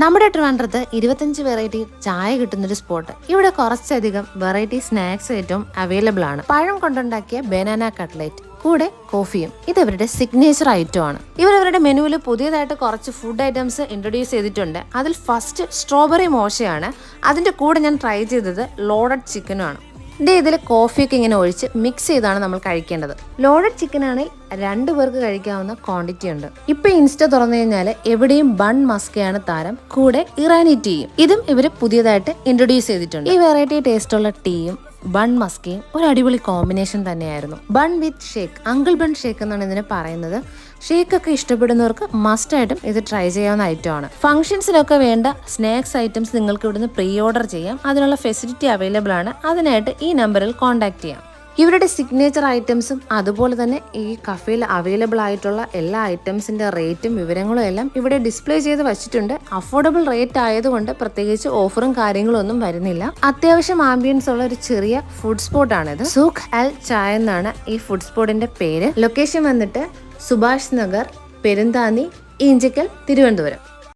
നമ്മുടെ ട്രിവാൻഡ്രത്ത് 25 വെറൈറ്റി ചായ കിട്ടുന്നൊരു സ്പോട്ട്. ഇവിടെ കുറച്ചധികം വെറൈറ്റി സ്നാക്സ് ഐറ്റവും അവൈലബിൾ ആണ്. പഴം കൊണ്ടുണ്ടാക്കിയ ബനാന കട്ട്ലേറ്റ് കൂടെ കോഫിയും ഇത് ഇവരുടെ സിഗ്നേച്ചർ ഐറ്റം ആണ്. ഇവരുടെ മെനുവിൽ പുതിയതായിട്ട് കുറച്ച് ഫുഡ് ഐറ്റംസ് ഇൻട്രൊഡ്യൂസ് ചെയ്തിട്ടുണ്ട്. അതിൽ ഫസ്റ്റ് സ്ട്രോബെറി മോശയാണ്. അതിന്റെ കൂടെ ഞാൻ ട്രൈ ചെയ്തത് ലോഡഡ് ചിക്കനും ആണ്. ഇതിൽ കോഫിയൊക്കെ ഇങ്ങനെ ഒഴിച്ച് മിക്സ് ചെയ്താണ് നമ്മൾ കഴിക്കേണ്ടത്. ലോഡഡ് ചിക്കൻ ആണെങ്കിൽ 2 പേർക്ക് കഴിക്കാവുന്ന ക്വാണ്ടിറ്റി ഉണ്ട്. ഇപ്പൊ ഇൻസ്റ്റ തുറന്നു കഴിഞ്ഞാൽ എവിടെയും ബൺ മസ്കയാണ് താരം, കൂടെ ഇറാനി ടീയും. ഇതും ഇവര് പുതിയതായിട്ട് ഇൻട്രൊഡ്യൂസ് ചെയ്തിട്ടുണ്ട്. ഈ വെറൈറ്റി ടേസ്റ്റ് ഉള്ള ടീയും ബൺ മസ്കയും ഒരു അടിപൊളി കോമ്പിനേഷൻ തന്നെയായിരുന്നു. ബൺ വിത്ത് ഷേക്ക്, അങ്കിൾ ബൺ ഷേക്ക് എന്നാണ് ഇതിനെ പറയുന്നത്. ഷേക്ക് ഒക്കെ ഇഷ്ടപ്പെടുന്നവർക്ക് മസ്റ്റ് ആയിട്ടും ഇത് ട്രൈ ചെയ്യാവുന്ന ഐറ്റം ആണ്. ഫംഗ്ഷൻസിനൊക്കെ വേണ്ട സ്നാക്സ് ഐറ്റംസ് നിങ്ങൾക്ക് ഇവിടുന്ന് പ്രീ ഓർഡർ ചെയ്യാം. അതിനുള്ള ഫെസിലിറ്റി അവൈലബിൾ ആണ്. അതിനായിട്ട് ഈ നമ്പറിൽ കോൺടാക്ട് ചെയ്യാം. ഇവരുടെ സിഗ്നേച്ചർ ഐറ്റംസും അതുപോലെ തന്നെ ഈ കഫേയിൽ അവൈലബിൾ ആയിട്ടുള്ള എല്ലാ ഐറ്റംസിന്റെ റേറ്റും വിവരങ്ങളും എല്ലാം ഇവിടെ ഡിസ്പ്ലേ ചെയ്ത് വെച്ചിട്ടുണ്ട്. അഫോർഡബിൾ റേറ്റ് ആയതുകൊണ്ട് പ്രത്യേകിച്ച് ഓഫറും കാര്യങ്ങളും ഒന്നും വരുന്നില്ല. അത്യാവശ്യം ആംബിയൻസ് ഉള്ള ഒരു ചെറിയ ഫുഡ് സ്പോട്ടാണിത്. സൂഖ് അൽ ചായ എന്നാണ് ഈ ഫുഡ് സ്പോട്ടിന്റെ പേര്. ലൊക്കേഷൻ വന്നിട്ട് സുഭാഷ് നഗർ, പെരുന്താന്നി, ഈഞ്ചക്കൽ, തിരുവനന്തപുരം.